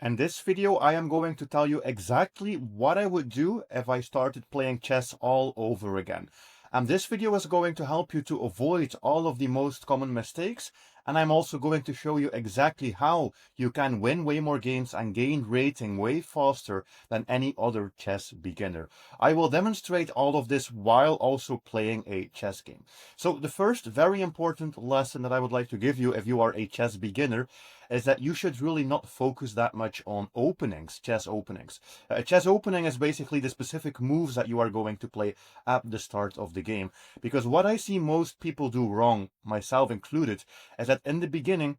In this video, I am going to tell you exactly what I would do if I started playing chess all over again. And this video is going to help you to avoid all of the most common mistakes. And I'm also going to show you exactly how you can win way more games and gain rating way faster than any other chess beginner. I will demonstrate all of this while also playing a chess game. So the first very important lesson that I would like to give you if you are a chess beginner is that you should really not focus that much on openings, chess openings. A chess opening is basically the specific moves that you are going to play at the start of the game. Because what I see most people do wrong, myself included, is that in the beginning,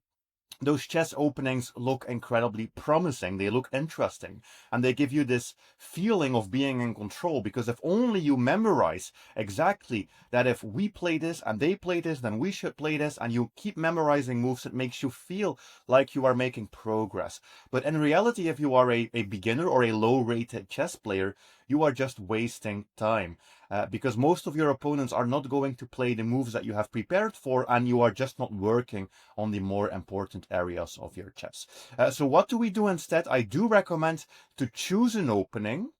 those chess openings look incredibly promising. They look interesting. And they give you this feeling of being in control. Because if only you memorize exactly that if we play this and they play this, then we should play this. And you keep memorizing moves, it makes you feel like you are making progress. But in reality, if you are a beginner or a low-rated chess player, you are just wasting time. Because most of your opponents are not going to play the moves that you have prepared for, and you are just not working on the more important areas of your chess. So what do we do instead? I do recommend to choose an opening,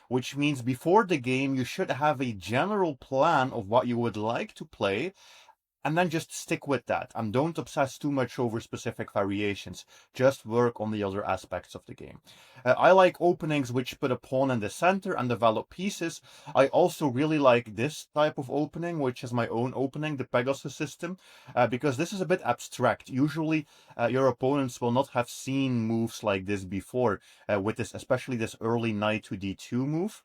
which means before the game you should have a general plan of what you would like to play, and then just stick with that and don't obsess too much over specific variations. Just work on the other aspects of the game. I like openings which put a pawn in the center and develop pieces. I also really like this type of opening, which is my own opening, the Pegasus system, because this is a bit abstract. Usually your opponents will not have seen moves like this before, with this, especially this early knight to d2 move.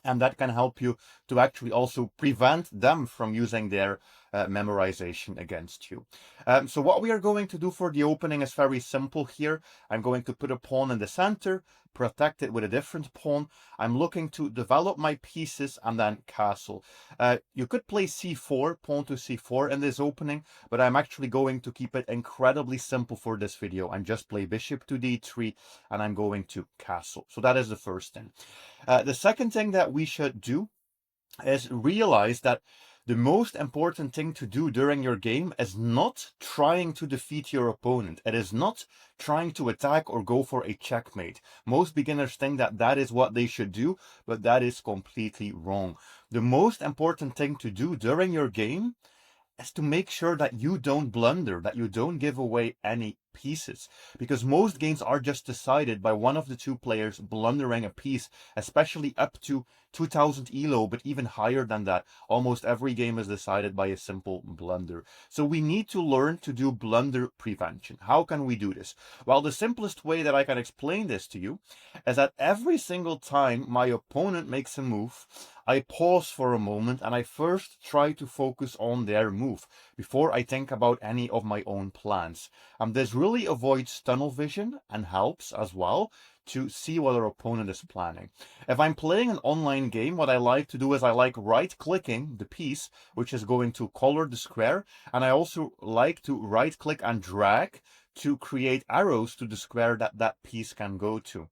And that can help you to actually also prevent them from using their memorization against you. So what we are going to do for the opening is very simple here. I'm going to put a pawn in the center, protect it with a different pawn. I'm looking to develop my pieces and then castle. You could play c4, pawn to c4 in this opening, but I'm actually going to keep it incredibly simple for this video and just play bishop to d3, and I'm going to castle. So that is the first thing. The second thing that we should do is realize that the most important thing to do during your game is not trying to defeat your opponent. It is not trying to attack or go for a checkmate. Most beginners think that that is what they should do, but that is completely wrong. The most important thing to do during your game is to make sure that you don't blunder, that you don't give away any pieces. Because most games are just decided by one of the two players blundering a piece, especially up to 2000 elo, but even higher than that. Almost every game is decided by a simple blunder. So we need to learn to do blunder prevention. How can we do this? Well, the simplest way that I can explain this to you is that every single time my opponent makes a move, I pause for a moment and I first try to focus on their move before I think about any of my own plans. And this really avoids tunnel vision and helps as well to see what our opponent is planning. If I'm playing an online game, what I like to do is I like right-clicking the piece, which is going to color the square, and I also like to right-click and drag to create arrows to the square that that piece can go to.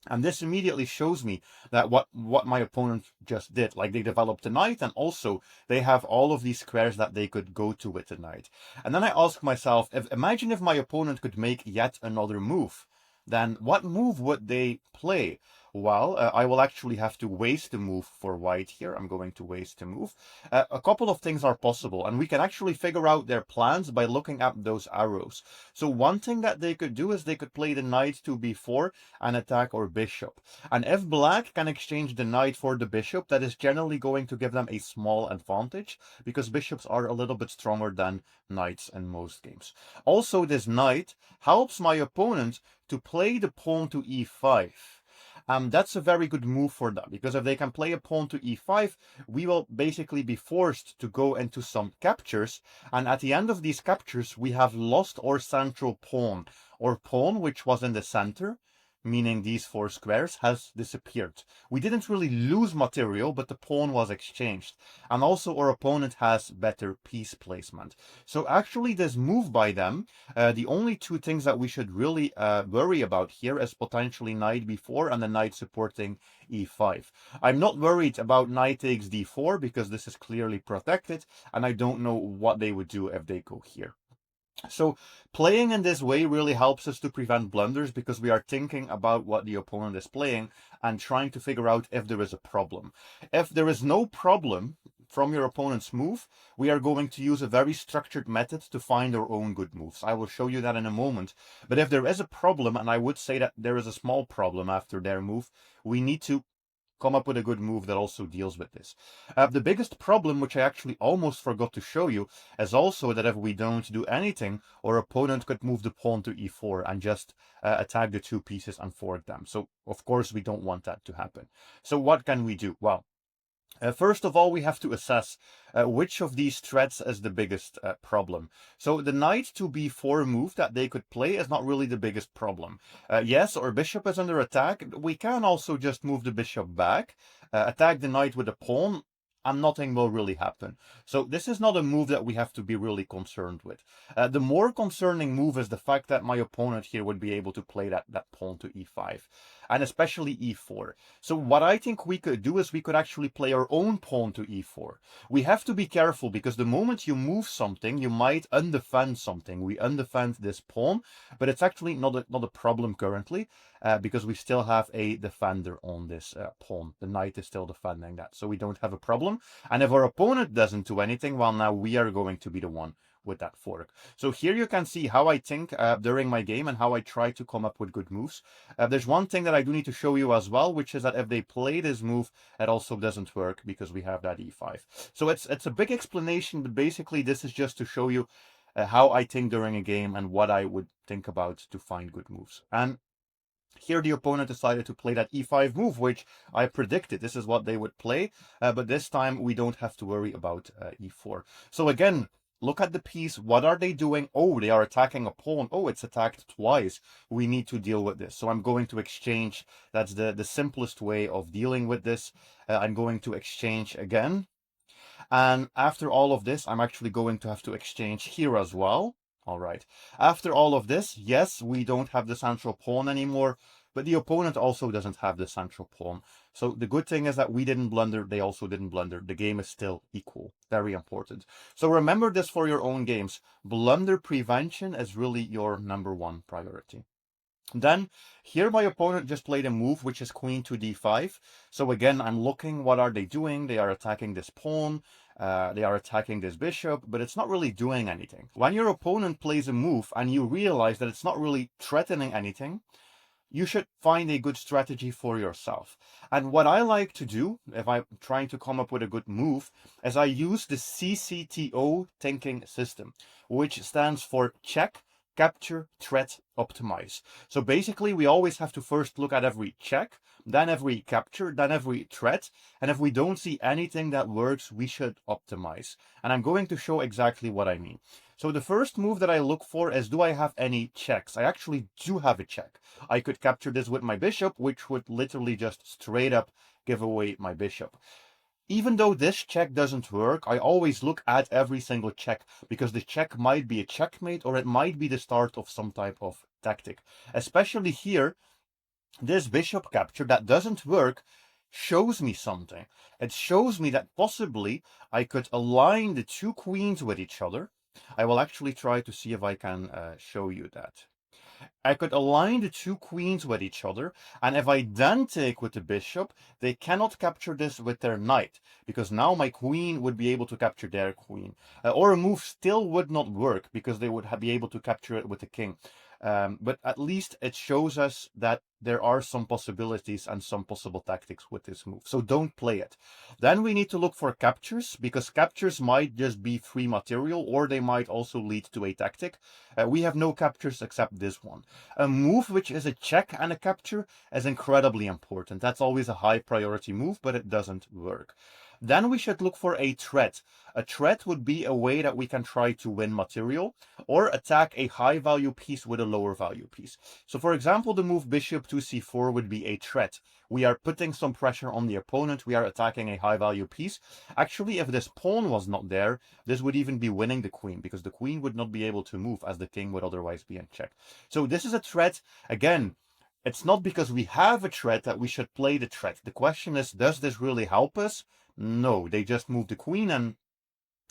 And this immediately shows me that what my opponent just did. Like, they developed a knight, and also they have all of these squares that they could go to with the knight. And then I ask myself, imagine if my opponent could make yet another move. Then what move would they play? Well, I will actually have to waste a move for white here. I'm going to waste a move. A couple of things are possible, and we can actually figure out their plans by looking at those arrows. So one thing that they could do is they could play the knight to b4 and attack our bishop. And if black can exchange the knight for the bishop, that is generally going to give them a small advantage, because bishops are a little bit stronger than knights in most games. Also, this knight helps my opponent to play the pawn to e5. That's a very good move for them, because if they can play a pawn to e5, we will basically be forced to go into some captures, and at the end of these captures, we have lost our central pawn. Our pawn, which was in the center, meaning these four squares, has disappeared. We didn't really lose material, but the pawn was exchanged. And also our opponent has better piece placement. So actually this move by them, the only two things that we should really worry about here is potentially knight b4 and the knight supporting e5. I'm not worried about knight takes d4 because this is clearly protected, and I don't know what they would do if they go here. So playing in this way really helps us to prevent blunders because we are thinking about what the opponent is playing and trying to figure out if there is a problem. If there is no problem from your opponent's move, we are going to use a very structured method to find our own good moves. I will show you that in a moment. But if there is a problem, and I would say that there is a small problem after their move, we need to come up with a good move that also deals with this. The biggest problem, which I actually almost forgot to show you, is also that if we don't do anything, our opponent could move the pawn to e4 and just attack the two pieces and fork them. So, of course, we don't want that to happen. So what can we do? Well, first of all, we have to assess which of these threats is the biggest problem. So the knight to b4 move that they could play is not really the biggest problem. Yes, our bishop is under attack. We can also just move the bishop back, attack the knight with a pawn, and nothing will really happen. So this is not a move that we have to be really concerned with. The more concerning move is the fact that my opponent here would be able to play that pawn to e5, and especially e4. So what I think we could do is we could actually play our own pawn to e4. We have to be careful because the moment you move something, you might undefend something. We undefend this pawn, but it's actually not a problem currently because we still have a defender on this pawn. The knight is still defending that, so we don't have a problem. And if our opponent doesn't do anything, well, now we are going to be the one with that fork. So here you can see how I think during my game and how I try to come up with good moves. There's one thing that I do need to show you as well, which is that if they play this move, it also doesn't work because we have that e5. So it's a big explanation, but basically this is just to show you how I think during a game and what I would think about to find good moves. And here the opponent decided to play that e5 move, which I predicted. This is what they would play, but this time we don't have to worry about e4. So again, look at the piece. What are they doing? Oh, they are attacking a pawn. Oh, it's attacked twice. We need to deal with this. So I'm going to exchange. That's the simplest way of dealing with this. I'm going to exchange again. And after all of this, I'm actually going to have to exchange here as well. All right. After all of this, yes, we don't have the central pawn anymore, but the opponent also doesn't have the central pawn. So the good thing is that we didn't blunder, they also didn't blunder. The game is still equal. Very important. So remember this for your own games. Blunder prevention is really your #1 priority. Then here my opponent just played a move which is queen to d5. So again, I'm looking, what are they doing? They are attacking this pawn, they are attacking this bishop, but it's not really doing anything. When your opponent plays a move and you realize that it's not really threatening anything, you should find a good strategy for yourself. And what I like to do, if I'm trying to come up with a good move, is I use the CCTO thinking system, which stands for check, capture, threat, optimize. So basically, we always have to first look at every check, then every capture, then every threat. And if we don't see anything that works, we should optimize. And I'm going to show exactly what I mean. So the first move that I look for is, do I have any checks? I actually do have a check. I could capture this with my bishop, which would literally just straight up give away my bishop. Even though this check doesn't work, I always look at every single check because the check might be a checkmate or it might be the start of some type of tactic. Especially here, this bishop capture that doesn't work shows me something. It shows me that possibly I could align the two queens with each other. I will actually try to see if I can show you that. I could align the two queens with each other, and if I then take with the bishop, they cannot capture this with their knight, because now my queen would be able to capture their queen. Or a move still would not work, because they would be able to capture it with the king. But at least it shows us that there are some possibilities and some possible tactics with this move. So don't play it. Then we need to look for captures, because captures might just be free material, or they might also lead to a tactic. We have no captures except this one. A move which is a check and a capture is incredibly important. That's always a high priority move, but it doesn't work. Then we should look for a threat. A threat would be a way that we can try to win material or attack a high value piece with a lower value piece. So for example, the move bishop to c4 would be a threat. We are putting some pressure on the opponent. We are attacking a high value piece. Actually, if this pawn was not there, this would even be winning the queen because the queen would not be able to move as the king would otherwise be in check. So this is a threat. Again, it's not because we have a threat that we should play the threat. The question is, does this really help us? No, they just move the queen and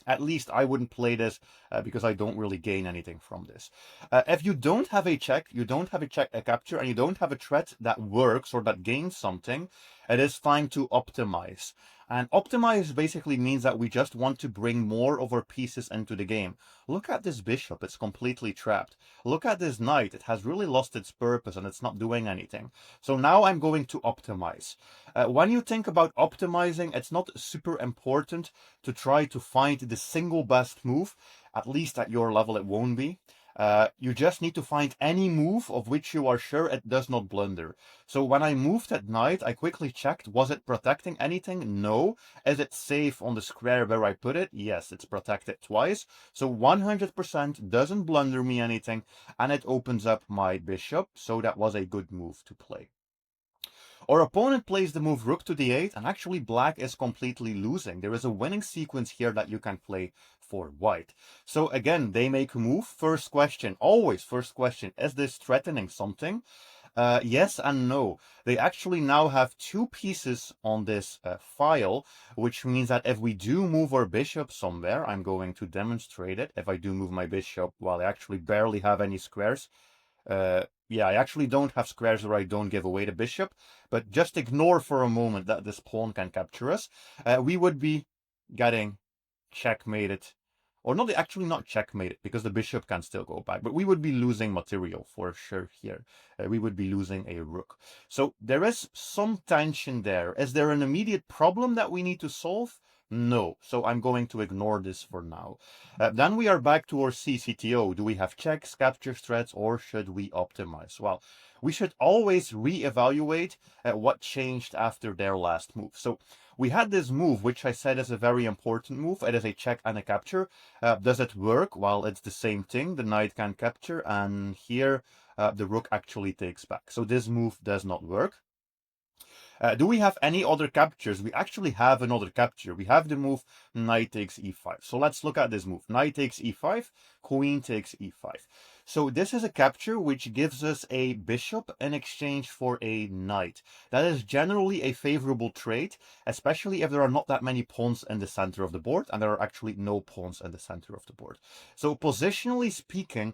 At least I wouldn't play this because I don't really gain anything from this. If you don't have a check, you don't have a capture, and you don't have a threat that works or that gains something, it is fine to optimize. And optimize basically means that we just want to bring more of our pieces into the game. Look at this bishop, it's completely trapped. Look at this knight, it has really lost its purpose and it's not doing anything. So now I'm going to optimize. When you think about optimizing, it's not super important to try to find the single best move. At least at your level, it won't be. You just need to find any move of which you are sure it does not blunder. So when I moved at night, I quickly checked, was it protecting anything? No. Is it safe on the square where I put it? Yes, it's protected twice. So 100% doesn't blunder me anything, and it opens up my bishop, so that was a good move to play. Our opponent plays the move rook to d8, and actually black is completely losing. There is a winning sequence here that you can play for white. So again, they make a move. First question, always first question, is this threatening something? Yes and no. They actually now have two pieces on this file, which means that if we do move our bishop somewhere, I'm going to demonstrate it. If I do move my bishop, well, I actually barely have any squares. Yeah, I actually don't have squares where I don't give away the bishop, but just ignore for a moment that this pawn can capture us. We would be getting checkmated, or not actually not checkmated, because the bishop can still go back, but we would be losing material for sure here. We would be losing a rook. So there is some tension there. Is there an immediate problem that we need to solve? No, so I'm going to ignore this for now. Then we are back to our CCTO. Do we have checks, captures, threats, or should we optimize? Well, we should always re-evaluate what changed after their last move. So we had this move, which I said is a very important move. It is a check and a capture. Does it work? Well, it's the same thing. The knight can capture, and here the rook actually takes back. So this move does not work. Do we have any other captures? We actually have another capture. We have the move knight takes e5. So let's look at this move. Knight takes e5, queen takes e5. So this is a capture which gives us a bishop in exchange for a knight. That is generally a favorable trade, especially if there are not that many pawns in the center of the board, and there are actually no pawns in the center of the board. So positionally speaking,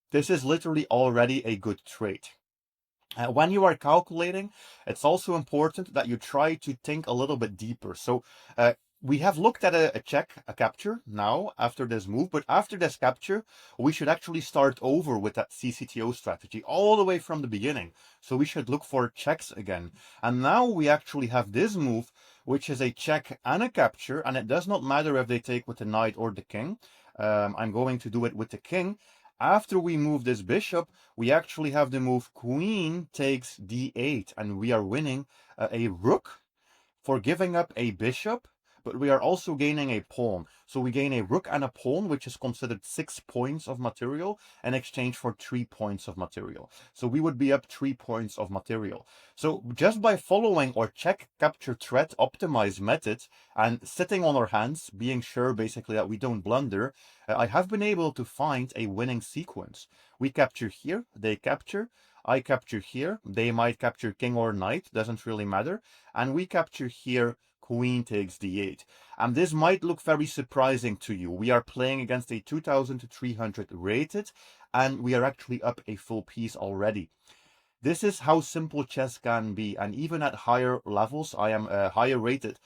this is literally already a good trade. When you are calculating, it's also important that you try to think a little bit deeper. So we have looked at a check, a capture now after this move, but after this capture, we should actually start over with that CCTO strategy all the way from the beginning. So we should look for checks again. And now we actually have this move, which is a check and a capture, and it does not matter if they take with the knight or the king. I'm going to do it with the king. After we move this bishop, we actually have the move queen takes d8, and we are winning a rook for giving up a bishop, but we are also gaining a pawn. So we gain a rook and a pawn, which is considered 6 points of material in exchange for 3 points of material. So we would be up 3 points of material. So just by following our check, capture, threat, optimize method and sitting on our hands, being sure basically that we don't blunder, I have been able to find a winning sequence. We capture here, they capture, I capture here, they might capture king or knight, doesn't really matter, and we capture here, queen takes d8. And this might look very surprising to you. We are playing against a 2300 rated, and we are actually up a full piece already. This is how simple chess can be, and even at higher levels, I am higher rated.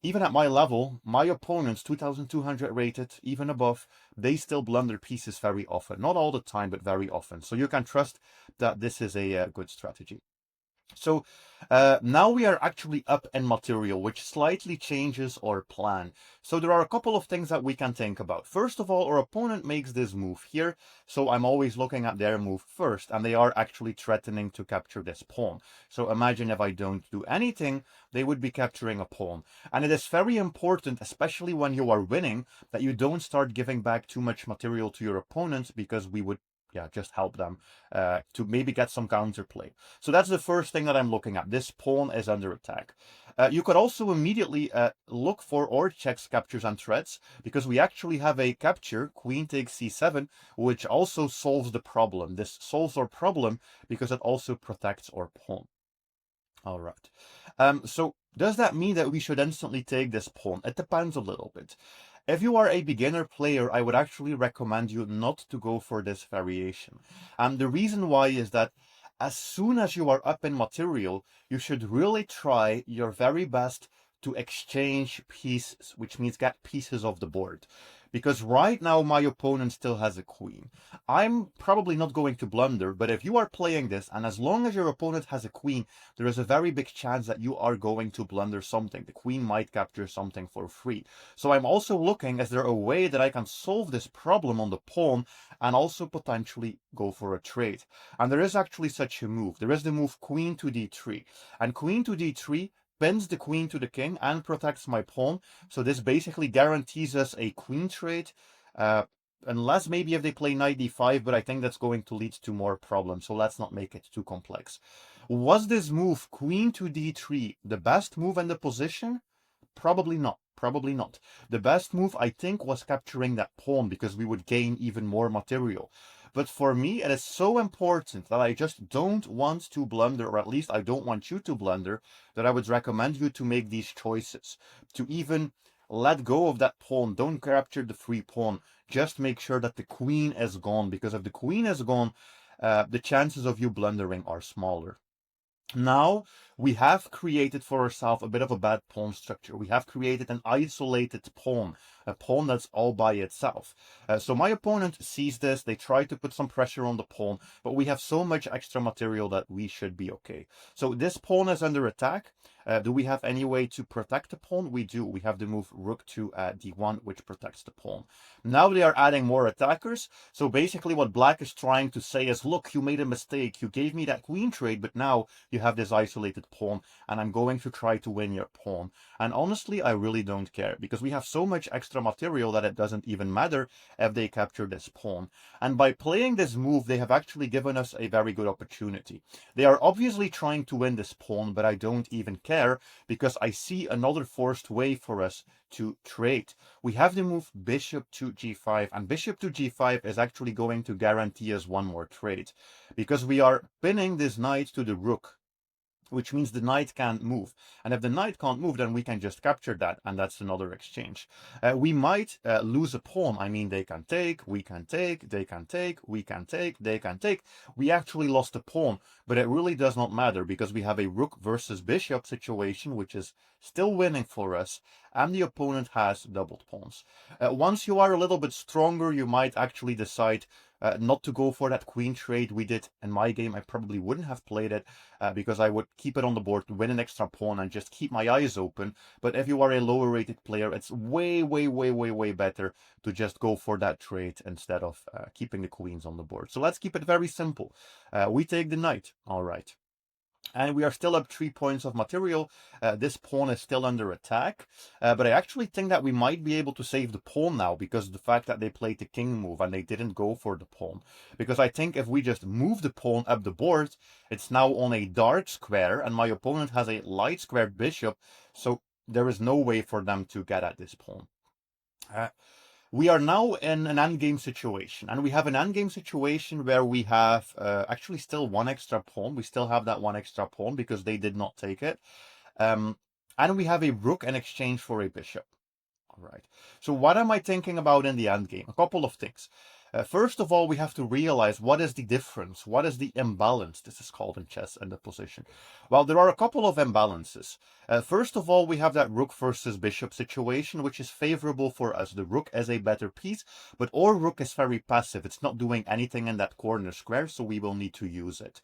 Even at my level, my opponents, 2200 rated, even above, they still blunder pieces very often. Not all the time, but very often. So you can trust that this is a good strategy. So now we are actually up in material, which slightly changes our plan. So there are a couple of things that we can think about. First of all, our opponent makes this move here, so I'm always looking at their move first, and they are actually threatening to capture this pawn. So imagine if I don't do anything, they would be capturing a pawn. And it is very important, especially when you are winning, that you don't start giving back too much material to your opponent, because we would just help them to maybe get some counterplay. So that's the first thing that I'm looking at. This pawn is under attack. You could also immediately look for our checks, captures, and threats, because we actually have a capture, queen takes c7, which also solves the problem. This solves our problem because it also protects our pawn. All right. So does that mean that we should instantly take this pawn? It depends a little bit. If you are a beginner player, I would actually recommend you not to go for this variation. And the reason why is that as soon as you are up in material, you should really try your very best to exchange pieces, which means get pieces of the board. Because right now my opponent still has a queen. I'm probably not going to blunder, but if you are playing this, and as long as your opponent has a queen, there is a very big chance that you are going to blunder something. The queen might capture something for free. So I'm also looking, is there a way that I can solve this problem on the pawn and also potentially go for a trade? And there is actually such a move. There is the move queen to d3. And queen to d3 pins the queen to the king and protects my pawn. So this basically guarantees us a queen trade. Unless maybe if they play knight d5, but I think that's going to lead to more problems. So let's not make it too complex. Was this move, queen to d3, the best move in the position? Probably not. Probably not. The best move, I think, was capturing that pawn because we would gain even more material. But for me, it is so important that I just don't want to blunder, or at least I don't want you to blunder, that I would recommend you to make these choices. To even let go of that pawn. Don't capture the free pawn. Just make sure that the queen is gone, because if the queen is gone, the chances of you blundering are smaller. Now we have created for ourselves a bit of a bad pawn structure. We have created an isolated pawn, a pawn that's all by itself. So my opponent sees this, they try to put some pressure on the pawn, but we have so much extra material that we should be okay. So this pawn is under attack. Do we have any way to protect the pawn? We do. We have the move rook to d1, which protects the pawn. Now they are adding more attackers. So basically what black is trying to say is, look, you made a mistake. You gave me that queen trade, but now you have this isolated pawn, and I'm going to try to win your pawn. And honestly, I really don't care, because we have so much extra material that it doesn't even matter if they capture this pawn. And by playing this move, they have actually given us a very good opportunity. They are obviously trying to win this pawn, but I don't even care, because I see another forced way for us to trade. We have the move bishop to g5, and bishop to g5 is actually going to guarantee us one more trade, because we are pinning this knight to the rook, which means the knight can't move. And if the knight can't move, then we can just capture that, and that's another exchange. We might lose a pawn. I mean, they can take, we can take, they can take, we can take, they can take. We actually lost a pawn, but it really does not matter, because we have a rook versus bishop situation, which is still winning for us, and the opponent has doubled pawns. Once you are a little bit stronger, you might actually decide not to go for that queen trade we did in my game. I probably wouldn't have played it because I would keep it on the board to win an extra pawn and just keep my eyes open. But if you are a lower rated player, it's way, way, way, way, way better to just go for that trade instead of keeping the queens on the board. So let's keep it very simple. We take the knight. All right. And we are still up 3 points of material. This pawn is still under attack. But I actually think that we might be able to save the pawn now, because of the fact that they played the king move and they didn't go for the pawn. Because I think if we just move the pawn up the board, it's now on a dark square, and my opponent has a light squared bishop. So there is no way for them to get at this pawn. We are now in an endgame situation, and we have an endgame situation where we have actually still one extra pawn. We still have that one extra pawn because they did not take it. And we have a rook in exchange for a bishop. All right. So what am I thinking about in the endgame? A couple of things. First of all, we have to realize what is the difference, what is the imbalance, this is called in chess, in the position. Well, there are a couple of imbalances. First of all, we have that rook versus bishop situation, which is favorable for us. The rook is a better piece, but our rook is very passive. It's not doing anything in that corner square, so we will need to use it.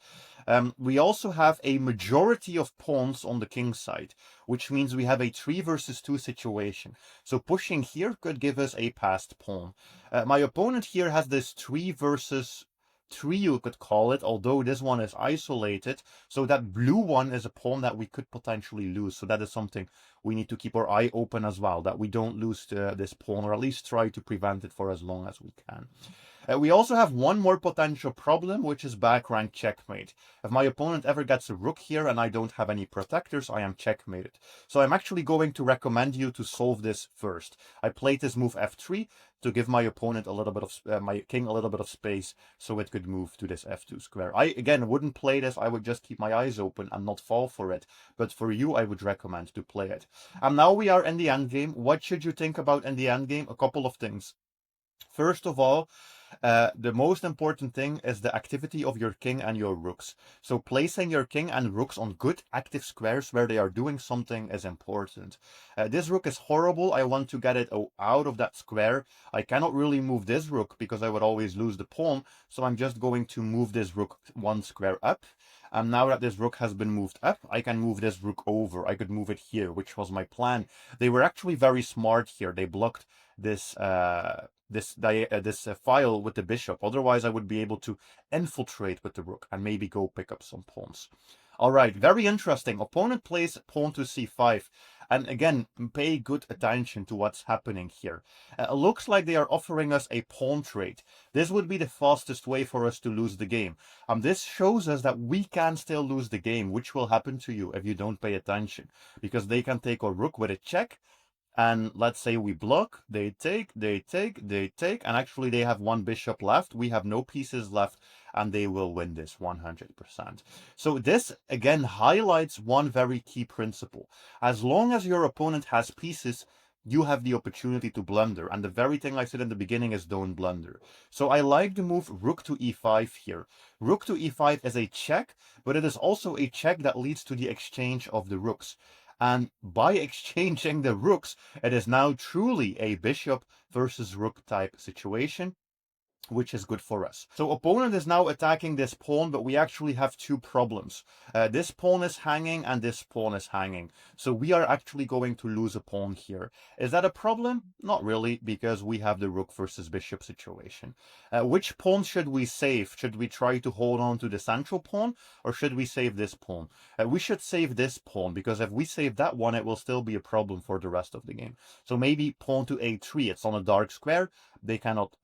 We also have a majority of pawns on the king side, which means we have a 3 versus 2 situation. So pushing here could give us a passed pawn. My opponent here has this 3 versus 3, you could call it, although this one is isolated. So that blue one is a pawn that we could potentially lose. So that is something we need to keep our eye open as well, that we don't lose this pawn, or at least try to prevent it for as long as we can. We also have one more potential problem, which is back rank checkmate. If my opponent ever gets a rook here and I don't have any protectors, I am checkmated. So I'm actually going to recommend you to solve this first. I played this move f3 to give my opponent a little bit of, my king a little bit of space so it could move to this f2 square. I, again, wouldn't play this. I would just keep my eyes open and not fall for it. But for you, I would recommend to play it. And now we are in the endgame. What should you think about in the endgame? A couple of things. First of all, the most important thing is the activity of your king and your rooks. So placing your king and rooks on good active squares where they are doing something is important. This rook is horrible. I want to get it out of that square. I cannot really move this rook because I would always lose the pawn. So I'm just going to move this rook one square up. And now that this rook has been moved up, I can move this rook over. I could move it here, which was my plan. They were actually very smart here. They blocked this file with the bishop. Otherwise, I would be able to infiltrate with the rook and maybe go pick up some pawns. All right, very interesting. Opponent plays pawn to c5. And again, pay good attention to what's happening here. It looks like they are offering us a pawn trade. This would be the fastest way for us to lose the game. This shows us that we can still lose the game, which will happen to you if you don't pay attention. Because they can take a rook with a check, and let's say we block, they take, and actually they have one bishop left, we have no pieces left, and they will win this 100%. So this, again, highlights one very key principle. As long as your opponent has pieces, you have the opportunity to blunder, and the very thing I said in the beginning is don't blunder. So I like the move rook to e5 here. Rook to e5 is a check, but it is also a check that leads to the exchange of the rooks. And by exchanging the rooks, it is now truly a bishop versus rook type situation, which is good for us. So opponent is now attacking this pawn, but we actually have two problems. This pawn is hanging and this pawn is hanging. So we are actually going to lose a pawn here. Is that a problem? Not really, because we have the rook versus bishop situation. Which pawn should we save? Should we try to hold on to the central pawn, or should we save this pawn? We should save this pawn, because if we save that one, it will still be a problem for the rest of the game. So maybe pawn to a3. It's on a dark square. They cannot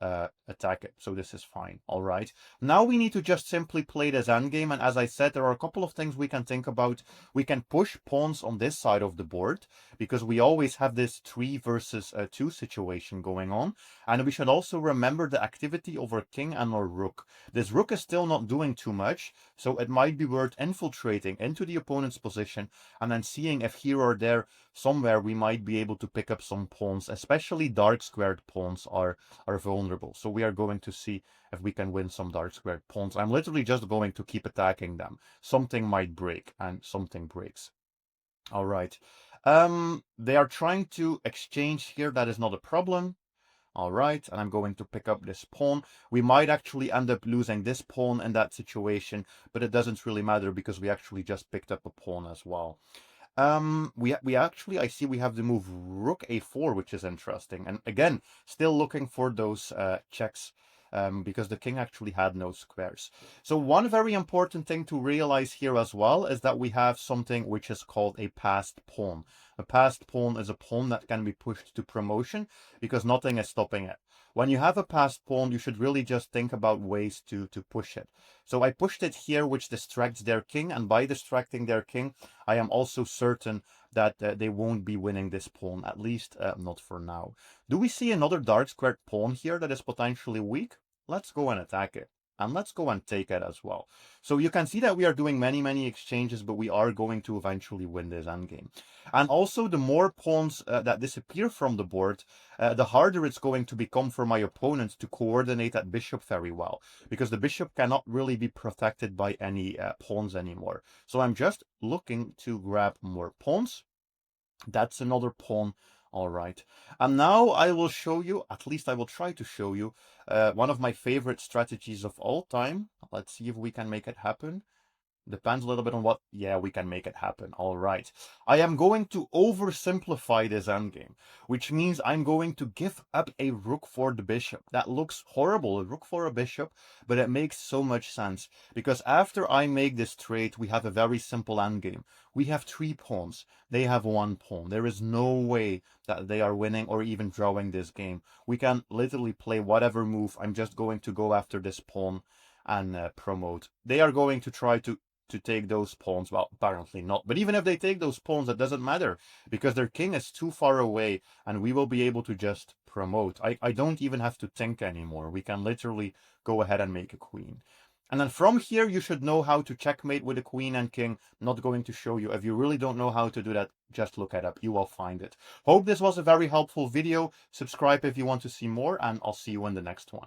attack it. So this is fine. All right. Now we need to just simply play this endgame. And as I said, there are a couple of things we can think about. We can push pawns on this side of the board because we always have this 3 versus 2 situation going on. And we should also remember the activity of our king and our rook. This rook is still not doing too much, so it might be worth infiltrating into the opponent's position and then seeing if here or there somewhere we might be able to pick up some pawns, especially dark squared pawns are vulnerable. So we are going to see if we can win some dark squared pawns. I'm literally just going to keep attacking them. Something might break, and something breaks. All right. They are trying to exchange here. That is not a problem. All right, and I'm going to pick up this pawn. We might actually end up losing this pawn in that situation, but it doesn't really matter because we actually just picked up a pawn as well. We actually, I see we have the move rook a4, which is interesting. And again, still looking for those checks because the king actually had no squares. So one very important thing to realize here as well is that we have something which is called a passed pawn. A passed pawn is a pawn that can be pushed to promotion because nothing is stopping it. When you have a passed pawn, you should really just think about ways to push it. So I pushed it here, which distracts their king, and by distracting their king, I am also certain that they won't be winning this pawn, at least not for now. Do we see another dark squared pawn here that is potentially weak? Let's go and attack it. And let's go and take it as well. So you can see that we are doing many exchanges, but we are going to eventually win this endgame. And also, the more pawns that disappear from the board, the harder it's going to become for my opponent to coordinate that bishop very well. Because the bishop cannot really be protected by any pawns anymore. So I'm just looking to grab more pawns. That's another pawn. All right. And now I will show you, at least I will try to show you, one of my favorite strategies of all time. Let's see if we can make it happen. Depends a little bit on what. Yeah, we can make it happen. All right. I am going to oversimplify this endgame, which means I'm going to give up a rook for the bishop. That looks horrible, a rook for a bishop, but it makes so much sense because after I make this trade, we have a very simple endgame. We have 3 pawns. They have 1 pawn. There is no way that they are winning or even drawing this game. We can literally play whatever move. I'm just going to go after this pawn and promote. They are going to try to take those pawns. Well, apparently not. But even if they take those pawns, that doesn't matter because their king is too far away and we will be able to just promote. I don't even have to think anymore. We can literally go ahead and make a queen. And then from here, you should know how to checkmate with a queen and king. I'm not going to show you. If you really don't know how to do that, just look it up. You will find it. Hope this was a very helpful video. Subscribe if you want to see more, and I'll see you in the next one.